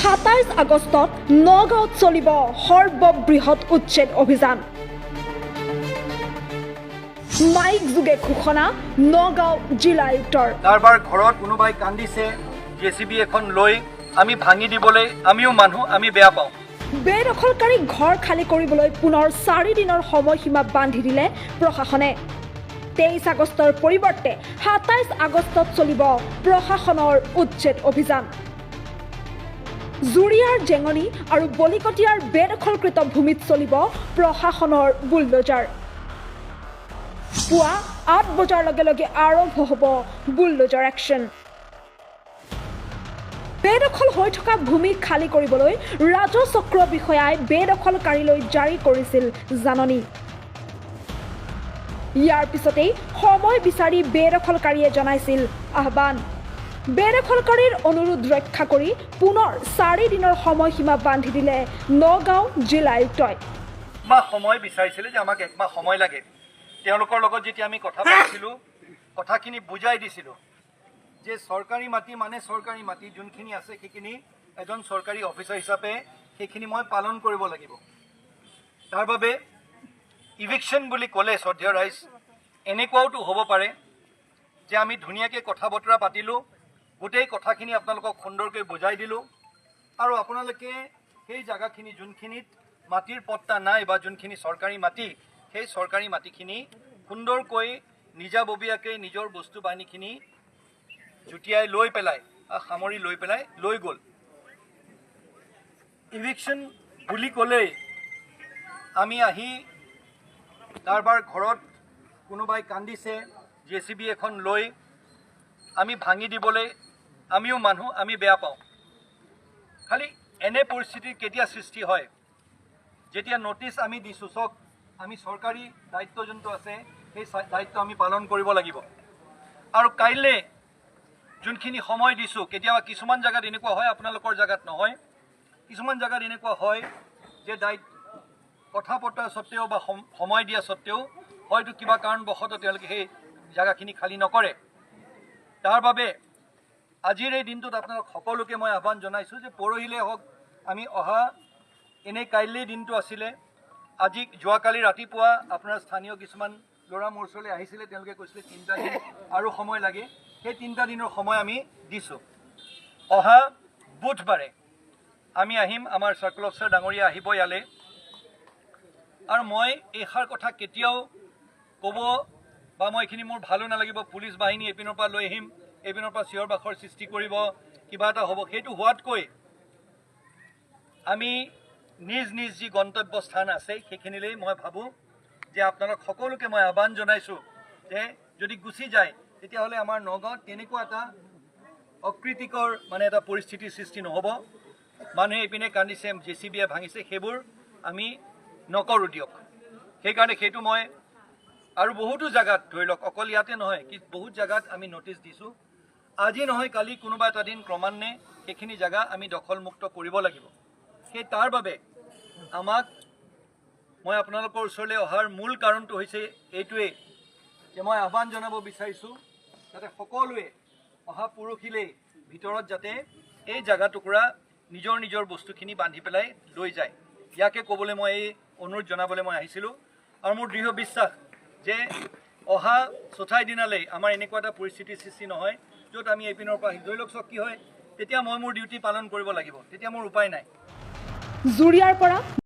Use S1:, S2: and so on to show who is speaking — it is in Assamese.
S1: 27 আগষ্টত নগাঁৱত চলিব সৰ্ববৃহৎ উচ্ছেদ অভিযান। মাইক যোগে ঘোষণা নগাঁও জিলা আয়ুক্তৰ।
S2: কাৰোবাৰ ঘৰত কোনোবাই কান্দিছে, জেচিবি এখন লৈ আমি ভাঙি দিবলৈ আমিও মানুহ, আমি বেয়া পাওঁ।
S1: বেদখলকাৰী ঘৰ খালী কৰিবলৈ পুনৰ 4 দিনৰ সময়সীমা বান্ধি দিলে প্ৰশাসনে। 23 আগষ্টৰ পৰিৱৰ্তে 27 আগষ্টত চলিব প্ৰশাসনৰ উচ্ছেদ অভিযান। জুৰিয়াৰ জেঙনি আৰু বলিকটীয়াৰ বেদখলকৃত ভূমিত চলিব প্ৰশাসনৰ বুলডোজাৰ। পুৱা 8 বজাৰ লগে লগে আৰম্ভ হ'ব বুলডোজাৰ একশ্যন। বেদখল হৈ থকা ভূমি খালী কৰিবলৈ ৰাজচক্ৰ বিষয়াই বেদখলকাৰীলৈ জাৰি কৰিছিল জাননী। ইয়াৰ পিছতেই সময় বিচাৰি বেদখলকাৰীয়ে জনাইছিল আহ্বান। বেদখলকাৰীৰ অনুৰোধ ৰক্ষা কৰি পুনৰ 4 দিনৰ সময়সীমা বান্ধি দিলে নগাঁও জিলা আয়ুক্তই।
S2: সময় বিচাৰিছিলে যে আমাক একমাহ সময় লাগে। তেওঁলোকৰ লগত যেতিয়া আমি কথা পাতিছিলোঁ, কথাখিনি বুজাই দিছিলোঁ যে চৰকাৰী মাটি মানে চৰকাৰী মাটি, যোনখিনি আছে সেইখিনি এজন চৰকাৰী অফিচাৰ হিচাপে সেইখিনি মই পালন কৰিব লাগিব। তাৰ বাবে ইভিকশ্যন বুলি ক'লে শ্ৰদ্ধেয় ৰাইজ, এনেকুৱাওতো হ'ব পাৰে যে আমি ধুনীয়াকৈ কথা বতৰা পাতিলোঁ, গোটেই কথাখিনি আপোনালোকক সুন্দৰকৈ বুজাই দিলোঁ, আৰু আপোনালোকে সেই জেগাখিনি যোনখিনিত মাটিৰ পট্টা নাই বা যোনখিনি চৰকাৰী মাটি, সেই চৰকাৰী মাটিখিনি সুন্দৰকৈ নিজাববীয়াকৈ নিজৰ বস্তু বাহিনীখিনি জুটিয়াই লৈ পেলাই, সামৰি লৈ পেলাই লৈ গ'ল। ইভিকশ্যন বুলি ক'লেই আমি আহি কাৰোবাৰ ঘৰত কোনোবাই কান্দিছে, জেচিবি এখন লৈ আমি ভাঙি দিবলৈ আমিও মানুহ, আমি বেয়া পাওঁ। খালি এনে পৰিস্থিতিৰ কেতিয়া সৃষ্টি হয়, যেতিয়া নটিচ আমি দিছোঁ, চাওক আমি চৰকাৰী দায়িত্ব যোনটো আছে সেই দায়িত্ব আমি পালন কৰিব লাগিব। আৰু কাইলৈ যোনখিনি সময় দিছোঁ, কেতিয়াবা কিছুমান জেগাত এনেকুৱা হয়, আপোনালোকৰ জেগাত নহয়, কিছুমান জেগাত এনেকুৱা হয় যে কথা পতাৰ স্বত্তেও বা সময় দিয়া স্বত্তেও হয়তো কিবা কাৰণবশতঃ তেওঁলোকে সেই জেগাখিনি খালী নকৰে। তাৰ বাবে আজিৰ এই দিনটোত আপোনালোক সকলোকে মই আহ্বান জনাইছোঁ যে পৰহিলৈ হওক, আমি অহা এনেই কাইলৈৰ দিনটো আছিলে, আজি যোৱাকালি ৰাতিপুৱা আপোনাৰ স্থানীয় কিছুমান ল'ৰা মোৰ ওচৰলৈ আহিছিলে, তেওঁলোকে কৈছিলে 3টা দিন আৰু সময় লাগে। সেই 3টা দিনৰ সময় আমি দিছোঁ। অহা বুধবাৰে আমি আহিম, আমাৰ চাৰ্কল অফিচাৰ ডাঙৰীয়া আহিব ইয়ালৈ, আৰু মই এইষাৰ কথা কেতিয়াও ক'ব বা মই এইখিনি মোৰ ভালো নালাগিব, পুলিচ বাহিনী এইপিনৰ পৰা লৈ আহিম, এইপিনৰ পৰা চিঞৰ বাখৰ সৃষ্টি কৰিব, কিবা এটা হ'ব, সেইটো হোৱাতকৈ আমি নিজ নিজ যি গন্তব্য স্থান আছে সেইখিনিলৈ মই ভাবোঁ যে আপোনালোক সকলোকে মই আহ্বান জনাইছোঁ যে যদি গুচি যায় তেতিয়াহ'লে আমাৰ নগাঁৱত তেনেকুৱা এটা অকৃতিকৰ এটা পৰিস্থিতিৰ সৃষ্টি নহ'ব। মানুহে এইপিনে কান্দিছে, জেচিবিয়ে ভাঙিছে, সেইবোৰ আমি নকৰোঁ দিয়ক। সেইকাৰণে সেইটো মই আৰু বহুতো জেগাত ধৰি লওক, অকল ইয়াতে নহয়, বহুত জেগাত আমি নটিচ দিছোঁ। আজি নহয় কালি কোনোবা এটা দিন ক্ৰমান্বয়ে সেইখিনি জেগা আমি দখলমুক্ত কৰিব লাগিব। সেই তাৰ বাবে মই আপোনালোকৰ ওচৰলৈ অহাৰ মূল কাৰণটো হৈছে এইটোৱেই যে মই আহ্বান জনাব বিচাৰিছোঁ যাতে সকলোৱে অহা পৰহিলৈ ভিতৰত যাতে এই জেগা টুকুৰা নিজৰ নিজৰ বস্তুখিনি বান্ধি পেলাই লৈ যায়। ইয়াকে ক'বলৈ মই এই অনুৰোধ জনাবলৈ মই আহিছিলোঁ। আৰু মোৰ দৃঢ় বিশ্বাস যে অহা 4 দিনালৈ আমাৰ এনেকুৱা এটা পৰিস্থিতিৰ সৃষ্টি নহয় য'ত আমি এইপিনৰ পৰা ধৰি লওক চব কি হয়, তেতিয়া মই মোৰ ডিউটি পালন কৰিব লাগিব, তেতিয়া মোৰ উপায় নাই।
S1: জুৰিয়াৰ পৰা